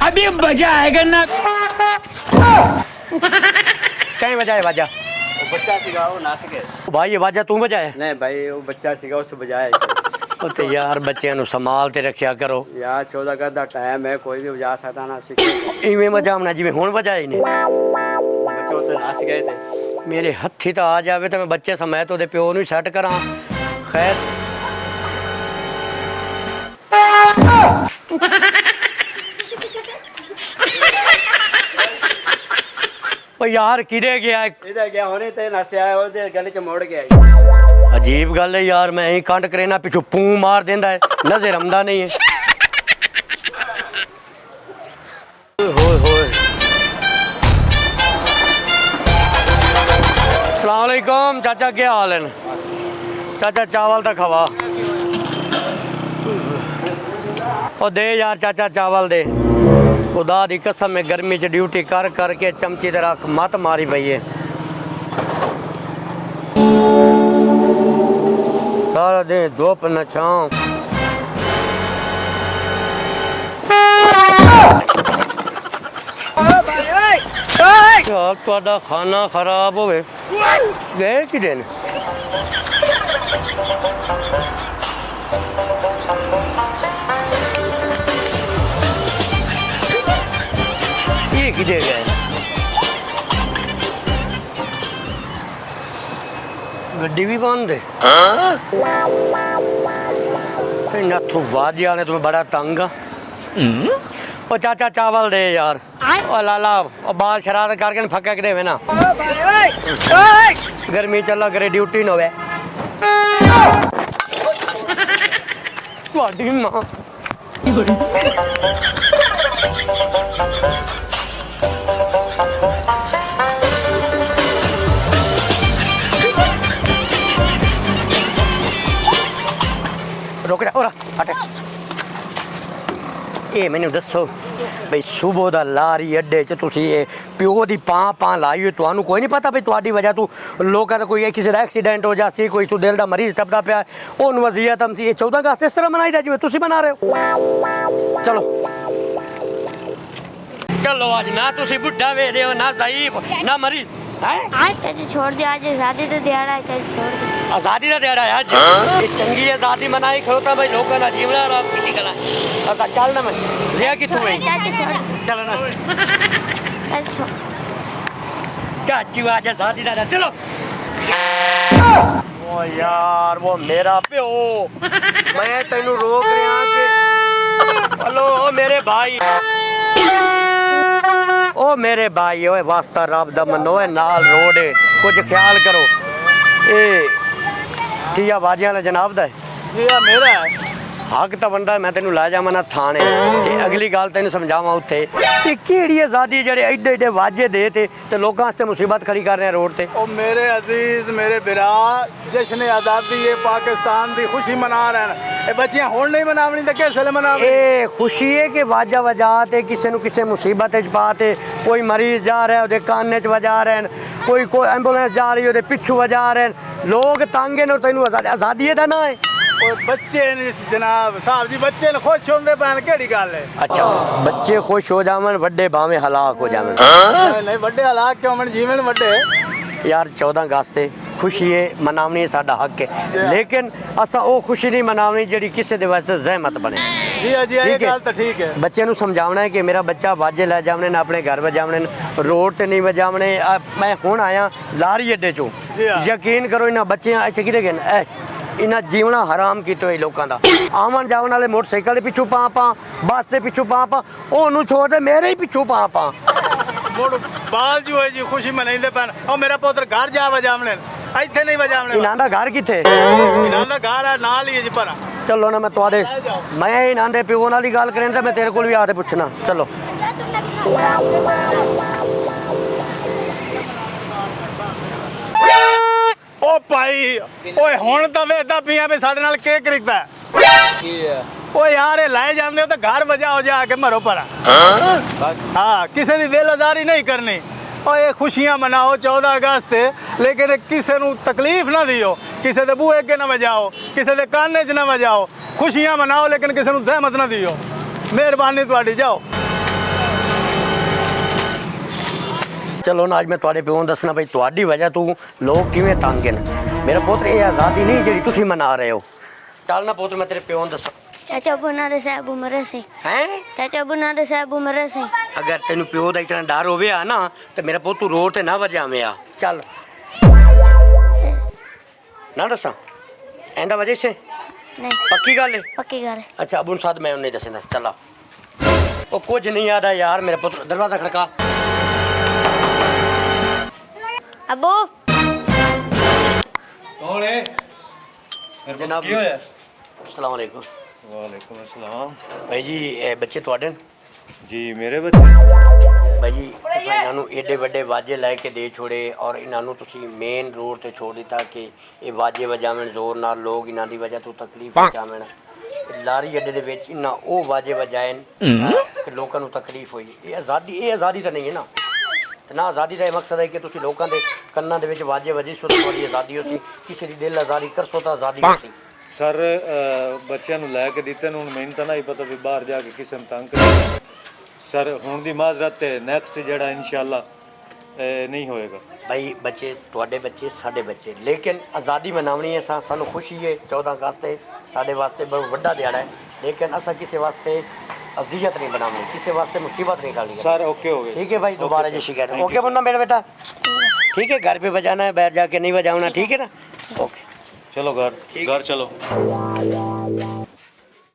अभी मजा आएगा ना। कहीं बजाए बाजा? वो बच्चा सीगा वो ना सके। भाई ये बाजा तू बजाए? नहीं भाई वो बच्चा सीगा उससे बजाया। ਉਹ ਤੇ ਯਾਰ ਬੱਚਿਆਂ ਨੂੰ ਸੰਭਾਲ ਤੇ ਰੱਖਿਆ ਕਰੋ यार 14 अगस्त का टाइम है, कोई भी बजा सकता ना सीखे। ਇਵੇਂ ਵਜਾਉਣਾ ਜਿਵੇਂ ਹੁਣ ਵਜਾਏ ਨੇ। बच्चे तो नाच गए थे। ਮੇਰੇ ਹੱਥੀ ਤਾਂ ਆ ਜਾਵੇ ਤਾਂ ਮੈਂ ਬੱਚੇ ਸਮੇਤ ਉਹਦੇ ਪਿਓ ਨੂੰ ਸੈੱਟ ਕਰਾਂ। ਖੈਰ ਉਹ ਯਾਰ ਕਿਦੇ ਗਿਆ इधर गया होने थे नशा है उधर गले च मोड़ गया। ਅਜੀਬ ਗੱਲ ਹੈ ਯਾਰ ਮੈਂ ਹੀ ਕੰਡ ਕਰੇ ਨਾ ਪਿੱਛੋਂ ਪੂ ਮਾਰ ਦਿੰਦਾ ਹੈ ਨਜ਼ਰ ਆਉਂਦਾ ਨਹੀਂ ਹੈ ਹੋਏ ਹੋਏ अस्सलाम वालेकुम चाचा क्या हाल है चाचा चावल तो खवा ओ दे यार चाचा चावल दे खुदा दी कसम में गर्मी च ड्यूटी कर करके चमची ते रख मत मारी पई है सारा दिन धुप न छांव यार ਤੁਹਾਡਾ ਖਾਣਾ ਖਰਾਬ ਹੋਵੇ ਗਏ ਕਿਦੇ ਨੇ ਇਹ ਕਿਦੇ ਗਏ ਗੱਡੀ ਵੀ ਬੰਦ ਹੈ ਇਹਨਾਂ ਤੋਂ ਵਾਜਿਆ ਨੇ ਤੁਮ ਬੜਾ ਤੰਗ ਆ ओ चाचा चावल दे यार ओ लाला ओ बाल शरारत करके न फक्का के देवे ना गर्मी चला करे ड्यूटी न होवे ਤੁਹਾਡੀ ਮਾਂ रुक जा ओरा हट ਇਹ ਮੈਨੂੰ ਦੱਸੋ ਬਈ ਸੁਬਹ ਦਾ ਲਾਰੀ ਅੱਡੇ 'ਚ ਤੁਸੀਂ ਇਹ ਪਿਓ ਦੀ ਪਾਂ ਲਾਈ ਹੋਈ ਤੁਹਾਨੂੰ ਕੋਈ ਨਹੀਂ ਪਤਾ ਬਈ ਤੁਹਾਡੀ ਵਜ੍ਹਾ ਤੋਂ ਲੋਕਾਂ ਦਾ ਕੋਈ ਕਿਸੇ ਦਾ ਐਕਸੀਡੈਂਟ ਹੋ ਜਾਸੀ ਕੋਈ ਤੂੰ ਦਿਲ ਦਾ ਮਰੀਜ਼ ਟੱਪਦਾ ਪਿਆ ਉਹਨੂੰ ਵਜ਼ੀਅਤ ਹਮਸੀ ਇਹ 14 ਅਗਸਤ ਇਸ ਤਰ੍ਹਾਂ ਮਨਾਈਦਾ ਜਿਵੇਂ ਤੁਸੀਂ ਮਨਾ ਰਹੇ ਹੋ ਚਲੋ ਚਲੋ ਅੱਜ ਨਾ ਤੁਸੀਂ ਬੁੱਢਾ ਵੇਖਦੇ ਹੋ ਨਾ ਜ਼ਈਫ ਨਾ ਮਰੀਜ਼ आज चाचा छोड़ दे आज आज़ादी तो दिहाड़ा है चाचा छोड़ दे आज़ादी का दिहाड़ा है आज ये चंगी आज़ादी मनाई खड़ोता भाई लोगों का जीवना आराम की करा अच्छा चल ना मैं लिया कि तू है चाचा छोड़ चल ना चाचा छोड़ चाची आज आज़ादी का चलो ओ यार वो मेरा प्यो मैं तेनू रोक रहा कि हेलो मेरे भाई ओ मेरे भाई ओए वास्ता रब दा मनो नाल रोड कुछ ख्याल करो ए किया बाजियां वाला जनाब दा ये मेरा है हक तो बनता मैं तेन लै जावा ना थाने ते अगली गल तेन समझावा उत्थे कि केड़ी आज़ादी जेह्ड़े एडे एडे वाजे दे ते लोकां वास्ते मुसीबत खड़ी कर रहे हैं रोड ते ओ मेरे अजीज मेरे बिरा जश्न आज़ादी ये पाकिस्तान दी खुशी मना रहे हैं ये बच्चियां हुण नहीं मनावनी ते किस वेले मनावनी ए खुशी है कि वाजा वजा ते किसी नूं किसी मुसीबत च पा ते कोई मरीज जा रहा है उहदे काने च वजा रहे हैं कोई एंबुलेंस जा रही है उहदे पिछू वजा रहे हैं लोग तंग हैं तैनूं आज़ादी दा ना है बच्चे ने जनाब साहब जी बच्चे ने खुश होंदे पैन केड़ी गल है अच्छा बच्चे खुश हो जावन वड्डे भावें हलाक हो जावन नहीं वड्डे हालात क्यों मन जीवन वड्डे यार 14 अगस्त है खुशी है मनावनी साडा हक है लेकिन असा वो खुशी नहीं मनावनी जेड़ी किसी दे वास्ते ज़हमत बने जी जी ये गल तो ठीक है बच्चे नूं समझावना है कि मेरा बच्चा वाजे लै जावने ने अपने घर वजावने रोड ते नहीं वजावने मैं हुण आया लारी अड्डे चों यकीन करो इन्हां बच्चियां इत्थे किते गए ने इन्हें जीवना हराम किया लोगों का आवन जावन वाले मोटरसाइकिल के पिछू पा बस के पिछू पा ओनू छोड़ दे मेरे ही पिछू पा बाल जो है जी खुशी मनाइंदे पैन और मेरा पुत्र घर जा वजावने इत्थे नहीं वजावने इन्हां दा घर किथे इन्हां दा घर है नाल ही है जी पर चलो ना मैं तुहाडे मैं इन्हां दे प्यो नाल ही गल करें ते मैं तेरे कोल भी आके पुछना चलो ओ भाई ओए हुण तां वेखदा पिया भी साडे नाल के करीदा की है ओ यार ये लाए जांदे हो तो घर बजाओ जाके मरो पर हाँ किसी की दिल आजारी नहीं करनी और ये खुशियां मनाओ 14 अगस्त लेकिन किसी को तकलीफ ना दियो किसी के बूहे अगे ना बजाओ किसी के काने च ना बजाओ खुशियां मनाओ लेकिन किसी को जहमत ना दियो मेहरबानी तुहाडी जाओ ਚਲੋ ਨਾ ਅੱਜ ਮੈਂ ਤੁਹਾਡੇ ਪਿਓ ਨੂੰ ਦੱਸਣਾ ਬਈ ਤੁਹਾਡੀ ਵਜ੍ਹਾ ਤੋਂ ਲੋਕ ਕਿਵੇਂ ਤੰਗ ਨੇ। ਮੇਰਾ ਪੁੱਤਰ ਇਹ ਆਜ਼ਾਦੀ ਨਹੀਂ ਜਿਹੜੀ ਤੁਸੀਂ ਮਨਾ ਰਹੇ ਹੋ। ਚੱਲ ਨਾ ਪੁੱਤਰ ਮੈਂ ਤੇਰੇ ਪਿਓ ਨੂੰ ਦੱਸਾਂ। ਚਾਚਾ ਬੁਨਾ ਦੇ ਸਾਹਿਬ ਉਮਰ ਸੇ ਹੈਂ ਚਾਚਾ ਬੁਨਾ ਦੇ ਸਾਹਿਬ ਉਮਰ ਸੇ ਅਗਰ ਤੈਨੂੰ ਪਿਓ ਦਾ ਇਤਨਾ ਡਰ ਹੋਵੇ ਆ ਨਾ ਤੇ ਮੇਰਾ ਪੁੱਤ ਤੂੰ ਰੋਡ ਤੇ ਨਾ ਵਜਾਵੇਂ ਆ। ਚੱਲ ਨਾ ਦੱਸਾਂ ਐਂਦਾ ਵਜੇ ਸੇ ਨਹੀਂ ਪੱਕੀ ਗੱਲ ਹੈ। ਪੱਕੀ ਗੱਲ ਹੈ। ਅੱਛਾ ਅਬੂ ਨੂੰ ਸਾਥ ਮੈਂ ਉਹਨੇ ਦੱਸਣਾ। ਚੱਲਾ ਉਹ ਕੁਝ ਨਹੀਂ ਆਦਾ ਯਾਰ ਮੇਰਾ ਪੁੱਤ ਦਰਵਾਜ਼ਾ ਖੜਕਾ। अबू कौन है? जनाब क्यों है? अस्सलाम वालेकुम वालेकुम अस्सलाम। भाई जी ਇਹ ਬੱਚੇ ਤੁਹਾਡੇ ਨੇ? जी मेरे बच्चे। ਭਾਈ ਜੀ ਤੁਸੀਂ ਇਹਨਾਂ ਨੂੰ ਏਡੇ ਵੱਡੇ ਵਾਜੇ ਲੈ ਕੇ ਦੇ ਛੋੜੇ ਔਰ ਇਹਨਾਂ ਨੂੰ ਤੁਸੀਂ ਮੇਨ ਰੋਡ ਤੇ ਛੋੜ ਦਿੱਤਾ ਕਿ ਇਹ ਵਾਜੇ ਵਜਾਵਣ ਜ਼ੋਰ ਨਾਲ ਲੋਕ ਇਹਨਾਂ ਦੀ ਵਜ੍ਹਾ ਤੋਂ ਤਕਲੀਫ ਪਹੁੰਚਾਵਣ। ਲਾਰੀ ਅੱਡੇ ਦੇ ਵਿੱਚ ਇਹਨਾਂ ਉਹ ਵਾਜੇ ਵਜਾਏ ਕਿ ਲੋਕਾਂ ਨੂੰ ਤਕਲੀਫ ਹੋਈ। ਇਹ ਆਜ਼ਾਦੀ ਤਾਂ ਨਹੀਂ ਹੈ ਨਾ। ਤੇ ਨਾ ਆਜ਼ਾਦੀ ਦਾ ਇਹ ਮਕਸਦ ਹੈ ਕਿ ਤੁਸੀਂ ਲੋਕਾਂ ਦੇ ਕੰਨਾਂ ਦੇ ਵਿੱਚ ਵਾਜੇ ਵਜੇ ਸੋ ਤੁਹਾਡੀ ਆਜ਼ਾਦੀ ਹੋ ਸੀ। ਕਿਸੇ ਦੀ ਦਿਲ ਆਜ਼ਾਦੀ ਕਰ ਸੋ ਤਾਂ ਆਜ਼ਾਦੀ ਹੋ ਸੀ। ਸਰ ਬੱਚਿਆਂ ਨੂੰ ਲੈ ਕੇ ਦਿੱਤੇ ਨੇ ਹੁਣ ਮੈਨੂੰ ਤਾਂ ਨਹੀਂ ਪਤਾ ਵੀ ਬਾਹਰ ਜਾ ਕੇ ਕਿਸੇ ਨੂੰ ਤੰਗ ਕਰੇ। ਸਰ ਹੁਣ ਦੀ ਮਾਜ਼ਰਤ ਤੇ ਨੈਕਸਟ ਜਿਹੜਾ ਇਨਸ਼ਾਅੱਲਾ ਨਹੀਂ ਹੋਏਗਾ। ਭਾਈ ਬੱਚੇ ਤੁਹਾਡੇ ਬੱਚੇ ਸਾਡੇ ਬੱਚੇ ਲੇਕਿਨ ਆਜ਼ਾਦੀ ਮਨਾਉਣੀ ਹੈ। ਸਾਨੂੰ ਖੁਸ਼ੀ ਹੈ 14 ਅਗਸਤ ਹੈ ਸਾਡੇ ਵਾਸਤੇ ਬਹੁਤ ਵੱਡਾ ਦਿਹਾੜਾ ਹੈ ਲੇਕਿਨ ਅਸਾਂ ਕਿਸੇ ਵਾਸਤੇ अजियत नहीं बनानी किसी वास्ते मुसीबत नहीं डालनी। सर ओके हो गए। ठीक है भाई दोबारा जी शिकायत ओके बोलना मेरा बेटा ठीक है। घर पे बजाना है बाहर जाके नहीं बजाना ठीक है ना ओके चलो घर चलो।